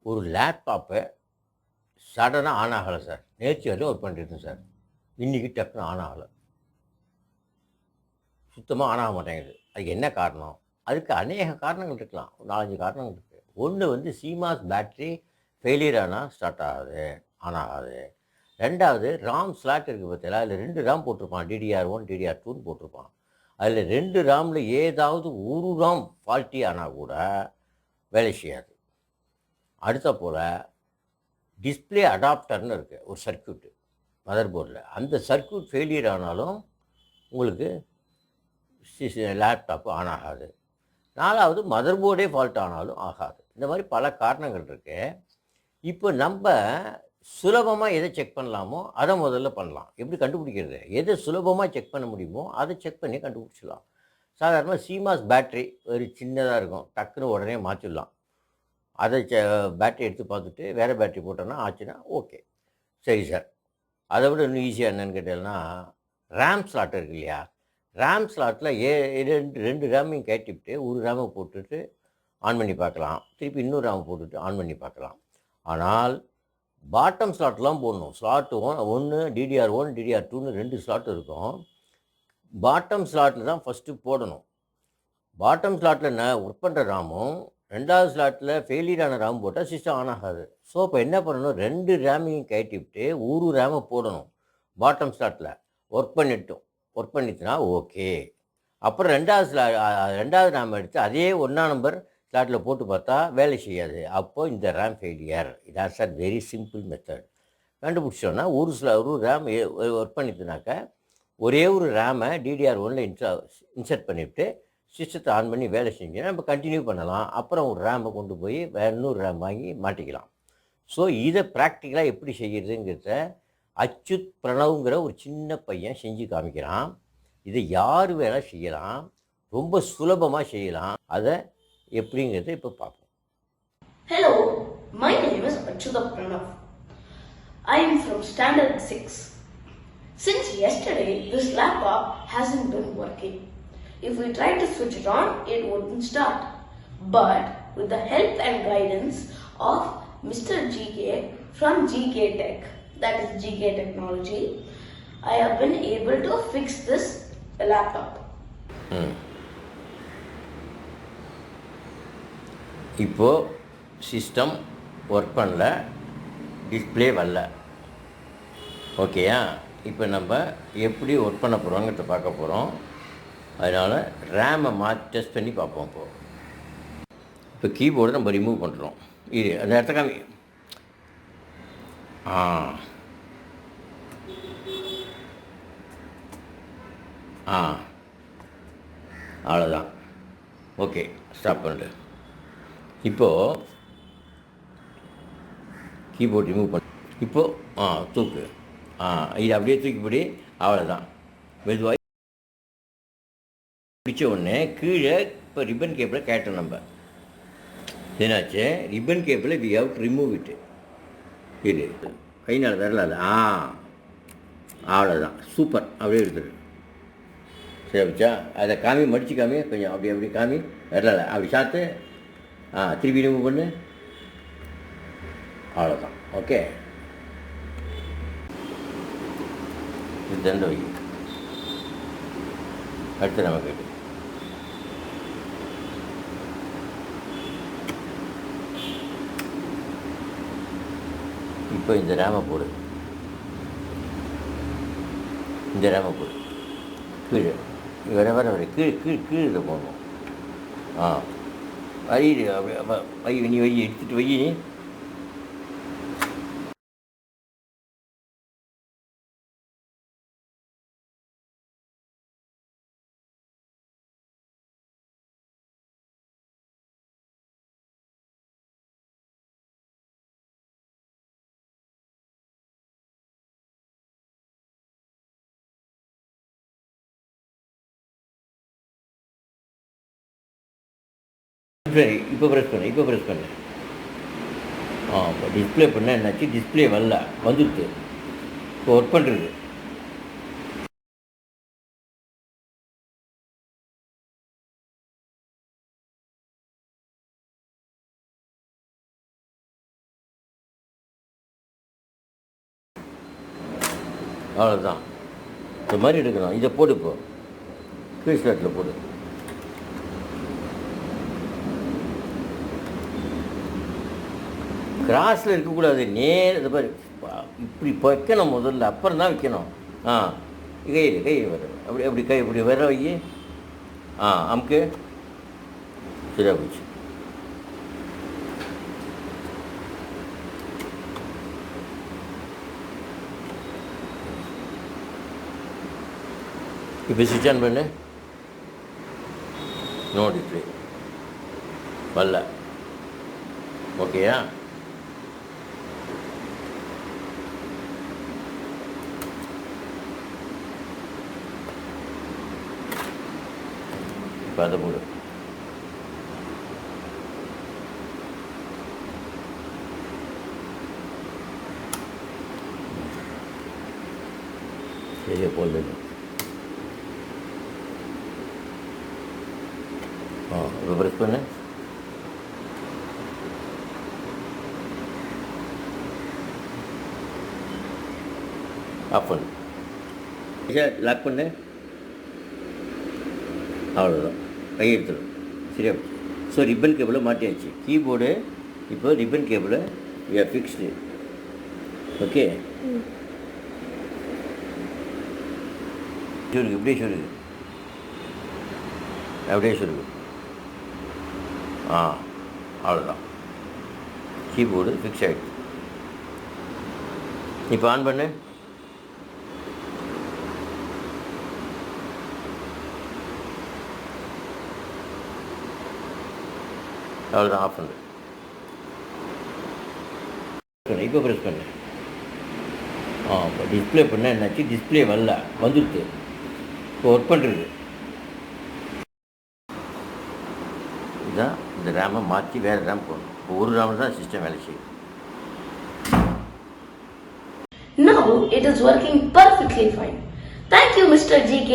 ஒரு லேப்டாப்பை சடனாக ஆன் ஆகலை சார். நேற்று வரையும் ஒர்க் பண்ணிட்டுருக்கேன் சார். இன்றைக்கி டக்குன்னு ஆன் ஆகலை, சுத்தமாக ஆன் ஆக மாட்டேங்குது. அதுக்கு என்ன காரணம்? அதுக்கு அநேக காரணங்கள் இருக்கலாம். ஒரு 4-5 காரணங்கள் இருக்குது. ஒன்று வந்து சிமாஸ் பேட்ரி ஃபெயிலியர் ஆனால் ஸ்டார்ட் ஆகுது, ஆன் ஆகாது. ரெண்டாவது ராம் ஸ்லாட் இருக்குது பார்த்தீங்களா, அதில் 2 ராம் போட்டிருப்பான். DDR1 DDR2ன்னு போட்டிருப்பான். அதில் 2 ராமில் ஏதாவது ஒரு ராம் ஃபால்ட்டி ஆனால் கூட வேலை செய்யாது. அடுத்த போல் டிஸ்பிளே அடாப்டர்னு இருக்குது ஒரு சர்க்கியூட்டு மதர் போர்டில். அந்த சர்க்கியூட் ஃபெயிலியர் ஆனாலும் உங்களுக்கு லேப்டாப்பு ஆன் ஆகாது. 4வது மதர் போர்டே ஃபால்ட் ஆனாலும் ஆகாது. இந்த மாதிரி பல காரணங்கள் இருக்குது. இப்போ நம்ம சுலபமாக எதை செக் பண்ணலாமோ அதை முதல்ல பண்ணலாம். எப்படி கண்டுபிடிக்கிறது? எதை சுலபமாக செக் பண்ண முடியுமோ அதை செக் பண்ணி கண்டுபிடிச்சிடலாம். சாதாரணமாக சிமாஸ் பேட்ரி ஒரு சின்னதாக இருக்கும், டக்குன்னு உடனே மாற்றிடலாம். அதை பேட்ரி எடுத்து பார்த்துட்டு வேறு பேட்ரி போட்டோன்னா ஆச்சுன்னா ஓகே, சரி சார். அதை விட இன்னும் ஈஸியாக என்னென்னு கேட்டீங்கன்னா, ரேம் ஸ்லாட் இருக்கு இல்லையா, ரேம் ஸ்லாட்டில் ரெண்டு ரேமையும் கேட்டிவிட்டு ஒரு ரேமை போட்டுட்டு ஆன் பண்ணி பார்க்கலாம், திருப்பி இன்னொரு ரேமை போட்டுட்டு ஆன் பண்ணி பார்க்கலாம். ஆனால் பாட்டம் ஸ்லாட்லாம் போடணும். ஸ்லாட்டு 1 DDR1 DDR2ன்னு 2 ஸ்லாட் இருக்கும். பாட்டம் ஸ்லாட்டில் தான் ஃபஸ்ட்டு போடணும். பாட்டம் ஸ்லாட்டில் ஒர்க் பண்ணுற ராமும் 2வது ஸ்லாட்டில் ஃபெயிலியரான ரேம் போட்டால் சிஸ்டம் ஆன் ஆகாது. ஸோ இப்போ என்ன பண்ணணும், 2 ரேமையும் கட்டிவிட்டு ஒரு ரேமை போடணும். பாட்டம் ஸ்லாட்டில் ஒர்க் பண்ணிட்டுனா ஓகே. அப்புறம் 2வது ரேம் எடுத்து அதே 1ஆம் நம்பர் ஸ்லாட்டில் போட்டு பார்த்தா வேலை செய்யாது. அப்போது இந்த RAM failure. It's a very simple method. கண்டுபிடிச்சோன்னா ஒரு ரேம் ஒர்க் பண்ணிட்டுனாக்க ஒரே ஒரு ரேமை DDR1ல் இன்சர்ட் பண்ணிவிட்டு சிஸ்டத்தை ஆன் பண்ணி வேலை செஞ்சோன்னா நம்ம கண்டினியூ பண்ணலாம். அப்புறம் ஒரு ரேமை கொண்டு போய் வேறு இன்னொரு ரேம் வாங்கி மாட்டிக்கலாம். ஸோ இதை ப்ராக்டிக்கலாக எப்படி செய்கிறதுங்கிறத அச்சுத் பிரணவ்ங்கிற ஒரு சின்ன பையன் செஞ்சு காமிக்கிறான். இதை யார் வேணால் செய்யலாம், ரொம்ப சுலபமாக செய்யலாம். அதை எப்படிங்கிறத இப்போ பார்ப்போம். Hello, my name is Achyutha Pranav. I am from Standard 6. Since yesterday, this laptop hasn't been working. If we try to switch it on, it wouldn't start. But with the help and guidance of Mr. GK from GK Tech, that is GK Technology, I have been able to fix this laptop. இப்போது system work பண்ணல, display வரல. ஓகேயா? இப்போ நம்ம எப்படி work பண்ண போகிறோங்கிறத பார்க்க போகிறோம். அதனால் ரேமை டெஸ்ட் பண்ணி பார்ப்போம். இப்போ கீபோர்டு நம்ம ரிமூவ் பண்ணுறோம். இது அந்த இடத்த காமி. அவ்வளோதான். ஓகே, ஸ்டாப் பண்ணிடு. இப்போது கீபோர்ட் ரிமூவ் பண்ண. இப்போது தூக்கு. இது அப்படியே தூக்கிப்படி. அவ்வளோதான். மெதுவாக பிடிச்ச உடனே கீழே இப்போ ரிப்பன் கேப்பில் கேட்டோம். நம்ம என்னாச்சு, ரிப்பன் கேப்பில் வி ஹவ் டு ரிமூவ் இட்டு. இது கை நாள் வரலாது. அவ்வளோதான். சூப்பர். அப்படியே எடுத்துரு. சரி வச்சா அதை காமி, மடித்து காமி, கொஞ்சம் அப்படி காமி. வரல அப்படி சாத்து. திருப்பி ரிமூவ் பண்ணு. அவ்வளோதான். ஓகே, இது தண்டை வை. அடுத்து நம்ம கேட்டு இப்போ இந்த ரேமை போடு. கீழே வர கீழே போடணும். வை நீ எடுத்துகிட்டு வை. சரி, இப்போ ப்ரெஸ் பண்ணு. இப்போ டிஸ்பிளே பண்ண என்னாச்சு, டிஸ்பிளே வரல, வந்துடுது. இப்போ ஒர்க் பண்ணுறது. அவ்வளோதான். இந்த மாதிரி எடுக்கணும். இதை போடு, இப்போ கீழ் ஸ்லாட்டில் போடு. கிராஸில் இருக்கக்கூடாது, நேர் இது மாதிரி இப்படி வைக்கணும் முதல்ல, அப்புறம் தான் வைக்கணும். கை வர அப்படி அப்படி கை இப்படி வர வை. அமுக்கு. சரியா போச்சு. இப்போ ஸ்விட்ச் ஆன் பண்ணு. நோ டிஸ்பிளே வரல. ஓகேயா? இப்போ அதை போடு. சரியா போடல. இப்போ ப்ரெஸ் பண்ணு. ஆஃப் பண்ணு. லாக் பண்ணு. அவ்வளோதான், கை எடுத்துடும். சரியா? ஸோ ரிப்பன் கேபிளை மாட்டியாச்சு. கீபோர்டு இப்போ ரிப்பன் கேபிளை ஃபிக்ஸ்டு. ஓகே, சொல்லுங்க. இப்படியே சொல்லுங்க, அப்படியே சொல்லுங்க. அவ்வளோதான், கீபோர்டு ஃபிக்ஸ் ஆகிடுச்சு. இப்போ ஆன் பண்ணு. அவ்வளோதான், ஆஃப் பண்ணு. இப்போ ப்ரெஸ் பண்ணு. இப்போ டிஸ்பிளே பண்ண என்னாச்சு? டிஸ்பிளே வரல, வந்துடுது. இப்போ ஒர்க் பண்ணுறது இதுதான். இந்த ரேமை மாற்றி வேறு ரேம் போடணும். இப்போ ஒரு ரேமில் தான் சிஸ்டம் வேலை செய்யும். Now it is working perfectly fine. Thank you, Mr. GK.